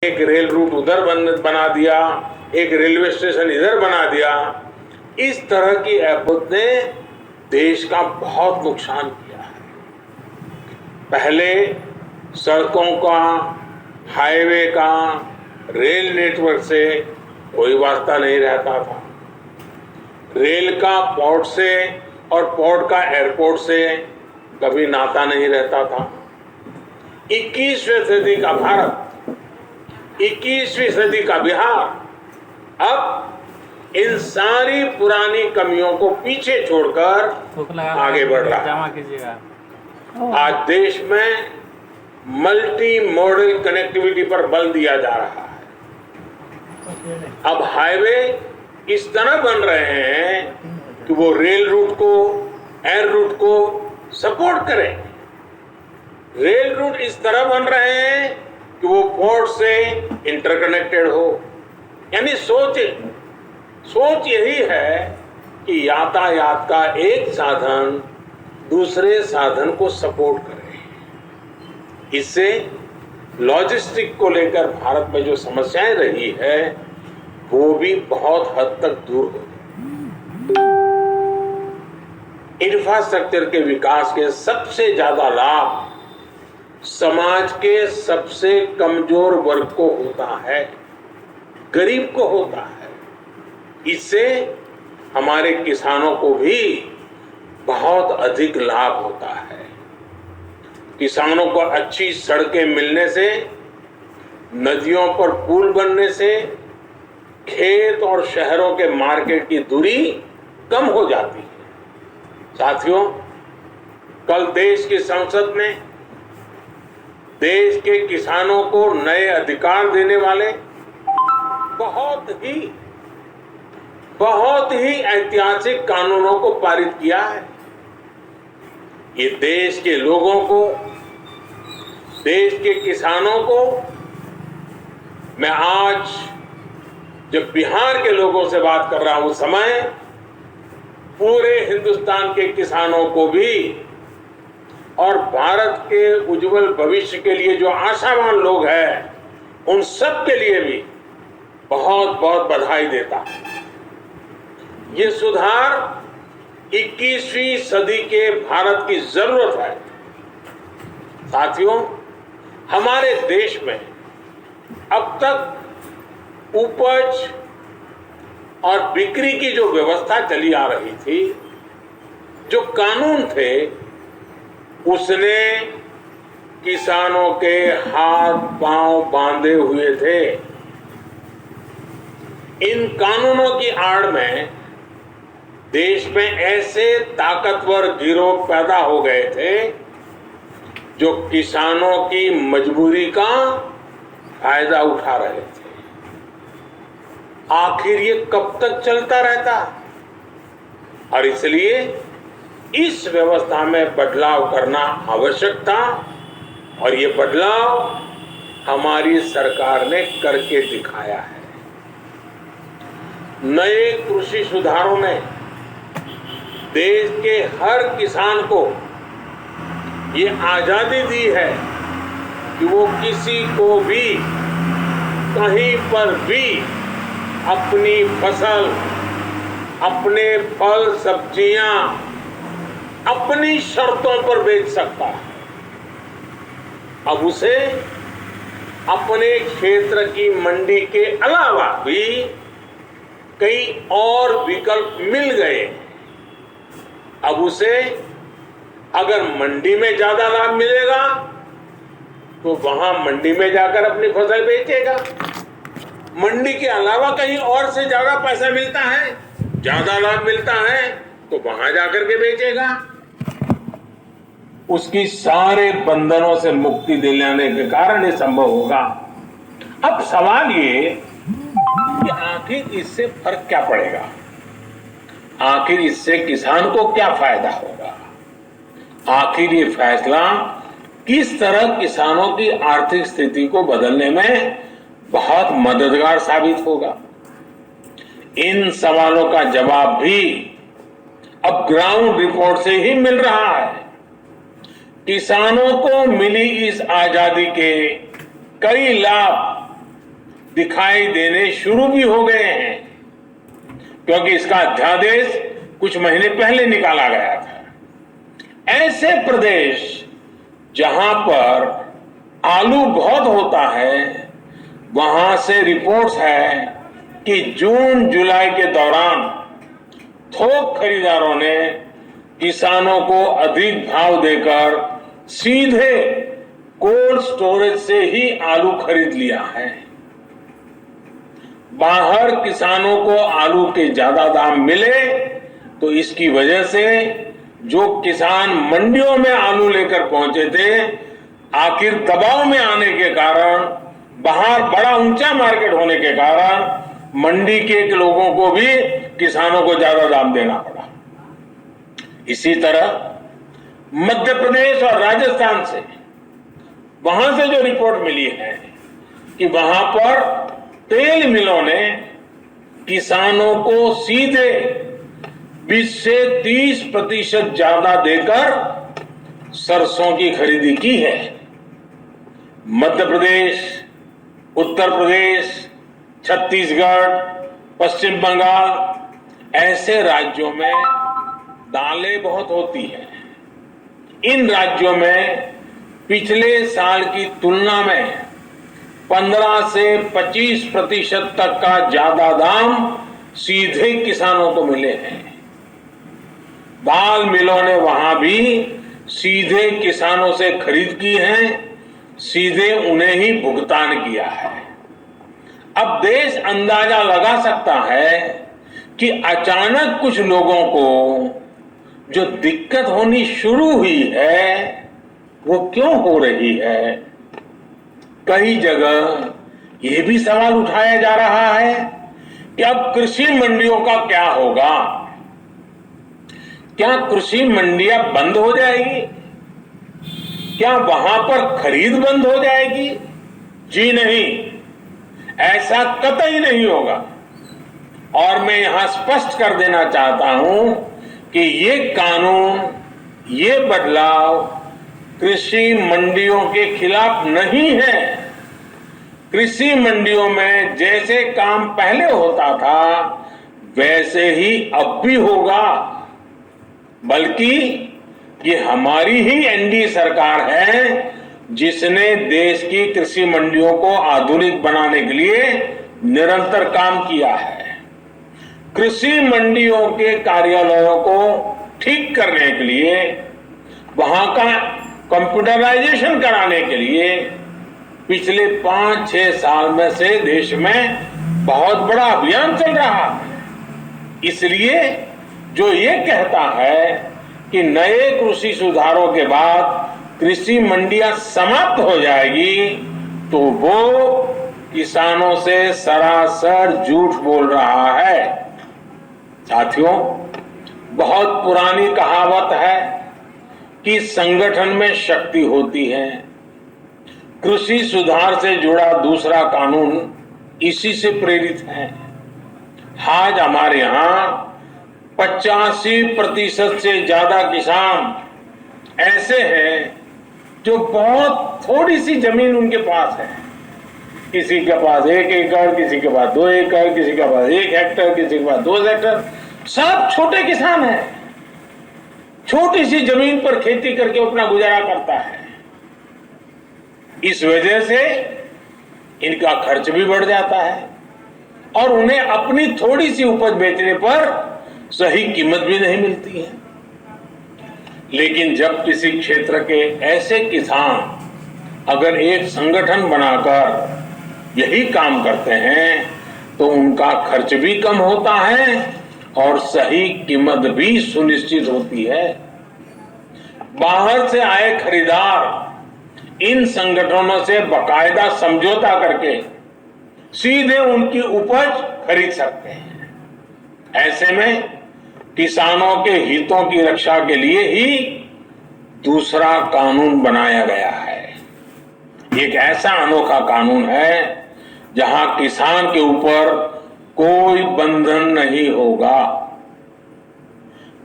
एक rail route उधर बना दिया, एक रेलवे स्टेशन इधर बना दिया। इस तरह की आफत ने देश का बहुत नुकसान किया है। पहले सड़कों का, हाईवे का, रेल नेटवर्क से कोई वास्ता नहीं रहता था। रेल का पोर्ट से और पोर्ट का एयरपोर्ट से कभी नाता नहीं रहता था। 21वीं सदी का भारत, 21वीं सदी का बिहार अब इन सारी पुरानी कमियों को पीछे छोड़कर आगे बढ़ रहा है। आज देश में मल्टी मॉडल कनेक्टिविटी पर बल दिया जा रहा है। अब हाईवे इस तरह बन रहे हैं कि वो रेल रूट को, एयर रूट को सपोर्ट करें। रेल रूट इस तरह बन रहे हैं कि वो पोर्ट से इंटरकनेक्टेड हो। यानी सोच यही है कि यातायात का एक साधन दूसरे साधन को सपोर्ट करे। इससे लॉजिस्टिक को लेकर भारत में जो समस्याएं रही है वो भी बहुत हद तक दूर हो गई। इंफ्रास्ट्रक्चर के विकास के सबसे ज्यादा लाभ समाज के सबसे कमजोर वर्ग को होता है, गरीब को होता है। इससे हमारे किसानों को भी बहुत अधिक लाभ होता है। किसानों को अच्छी सड़कें मिलने से, नदियों पर पुल बनने से खेत और शहरों के मार्केट की दूरी कम हो जाती है। साथियों, कल देश की संसद ने देश के किसानों को नए अधिकार देने वाले बहुत ही ऐतिहासिक कानूनों को पारित किया है। ये देश के लोगों को, देश के किसानों को, मैं आज जब बिहार के लोगों से बात कर रहा हूं उस समय पूरे हिंदुस्तान के किसानों को भी और भारत के उज्जवल भविष्य के लिए जो आशावान लोग हैं उन सब के लिए भी बहुत बहुत बधाई देता हूं। ये सुधार 21वीं सदी के भारत की जरूरत है। साथियों, हमारे देश में अब तक उपज और बिक्री की जो व्यवस्था चली आ रही थी, जो कानून थे, उसने किसानों के हाथ पांव बांधे हुए थे। इन कानूनों की आड़ में देश में ऐसे ताकतवर गिरोह पैदा हो गए थे जो किसानों की मजबूरी का फायदा उठा रहे थे। आखिर ये कब तक चलता रहता? और इसलिए इस व्यवस्था में बदलाव करना आवश्यक था और ये बदलाव हमारी सरकार ने करके दिखाया है। नए कृषि सुधारों ने देश के हर किसान को ये आजादी दी है कि वो किसी को भी कहीं पर भी अपनी फसल, अपने फल सब्जियां अपनी शर्तों पर बेच सकता है। अब उसे अपने क्षेत्र की मंडी के अलावा भी कई और विकल्प मिल गए। अब उसे अगर मंडी में ज्यादा लाभ मिलेगा तो वहां मंडी में जाकर अपनी फसल बेचेगा। मंडी के अलावा कहीं और से ज्यादा पैसा मिलता है, ज्यादा लाभ मिलता है तो वहां जाकर के बेचेगा। उसकी सारे बंधनों से मुक्ति दिलाने के कारण ये संभव होगा। अब सवाल ये कि आखिर इससे फर्क क्या पड़ेगा, आखिर इससे किसान को क्या फायदा होगा, आखिर ये फैसला किस तरह किसानों की आर्थिक स्थिति को बदलने में बहुत मददगार साबित होगा। इन सवालों का जवाब भी अब ग्राउंड रिपोर्ट से ही मिल रहा है। किसानों को मिली इस आजादी के कई लाभ दिखाई देने शुरू भी हो गए हैं, क्योंकि इसका अध्यादेश कुछ महीने पहले निकाला गया था। ऐसे प्रदेश जहां पर आलू बहुत होता है, वहां से रिपोर्ट्स है कि जून जुलाई के दौरान थोक खरीदारों ने किसानों को अधिक भाव देकर सीधे कोल्ड स्टोरेज से ही आलू खरीद लिया है। बाहर किसानों को आलू के ज्यादा दाम मिले तो इसकी वजह से जो किसान मंडियों में आलू लेकर पहुंचे थे, आखिर दबाव में आने के कारण, बाहर बड़ा ऊंचा मार्केट होने के कारण मंडी के लोगों को भी किसानों को ज्यादा दाम देना पड़ा। इसी तरह मध्य प्रदेश और राजस्थान से, वहां से जो रिपोर्ट मिली है कि वहां पर तेल मिलों ने किसानों को सीधे 20 से 30% ज्यादा देकर सरसों की खरीदी की है। मध्य प्रदेश, उत्तर प्रदेश, छत्तीसगढ़, पश्चिम बंगाल ऐसे राज्यों में दालें बहुत होती हैं। इन राज्यों में पिछले साल की तुलना में 15 से 25% तक का ज्यादा दाम सीधे किसानों को मिले हैं। दाल मिलों ने वहां भी सीधे किसानों से खरीद की है, सीधे उन्हें ही भुगतान किया है। अब देश अंदाजा लगा सकता है कि अचानक कुछ लोगों को जो दिक्कत होनी शुरू हुई है वो क्यों हो रही है। कई जगह यह भी सवाल उठाया जा रहा है कि अब कृषि मंडियों का क्या होगा। क्या कृषि मंडियां बंद हो जाएगी? क्या वहां पर खरीद बंद हो जाएगी? जी नहीं, ऐसा कतई नहीं होगा। और मैं यहां स्पष्ट कर देना चाहता हूं कि ये कानून, ये बदलाव कृषि मंडियों के खिलाफ नहीं है। कृषि मंडियों में जैसे काम पहले होता था वैसे ही अब भी होगा, बल्कि ये हमारी ही एनडीए सरकार है जिसने देश की कृषि मंडियों को आधुनिक बनाने के लिए निरंतर काम किया है। कृषि मंडियों के कार्यालयों को ठीक करने के लिए, वहां का कंप्यूटराइजेशन कराने के लिए पिछले 5-6 साल में से देश में बहुत बड़ा अभियान चल रहा है। इसलिए जो ये कहता है कि नए कृषि सुधारों के बाद कृषि मंडियां समाप्त हो जाएगी, तो वो किसानों से सरासर झूठ बोल रहा है। साथियों, बहुत पुरानी कहावत है कि संगठन में शक्ति होती है। कृषि सुधार से जुड़ा दूसरा कानून इसी से प्रेरित है। आज हमारे यहां 85% से ज्यादा किसान ऐसे हैं जो बहुत थोड़ी सी जमीन उनके पास है। किसी के पास 1 एकड़, किसी के पास 2 एकड़, किसी के पास 1 हेक्टर, किसी के पास 2 हेक्टर। सब छोटे किसान हैं, छोटी सी जमीन पर खेती करके अपना गुजारा करता है। इस वजह से इनका खर्च भी बढ़ जाता है और उन्हें अपनी थोड़ी सी उपज बेचने पर सही कीमत भी नहीं मिलती है। लेकिन जब किसी क्षेत्र के ऐसे किसान अगर एक संगठन बनाकर यही काम करते हैं तो उनका खर्च भी कम होता है और सही कीमत भी सुनिश्चित होती है। बाहर से आए खरीदार इन संगठनों से बाकायदा समझौता करके सीधे उनकी उपज खरीद सकते हैं। ऐसे में किसानों के हितों की रक्षा के लिए ही दूसरा कानून बनाया गया है। एक ऐसा अनोखा कानून है जहां किसान के ऊपर कोई बंधन नहीं होगा।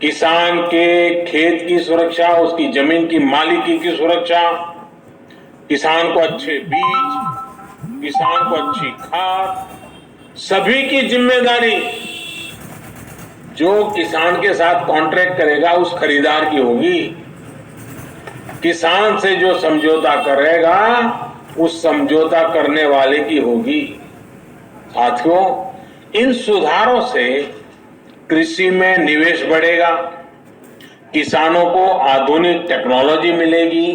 किसान के खेत की सुरक्षा, उसकी जमीन की मालिकी की सुरक्षा, किसान को अच्छे बीज, किसान को अच्छी खाद, सभी की जिम्मेदारी जो किसान के साथ कॉन्ट्रैक्ट करेगा उस खरीदार की होगी। किसान से जो समझौता करेगा उस समझौता करने वाले की होगी। साथियों, इन सुधारों से कृषि में निवेश बढ़ेगा, किसानों को आधुनिक टेक्नोलॉजी मिलेगी,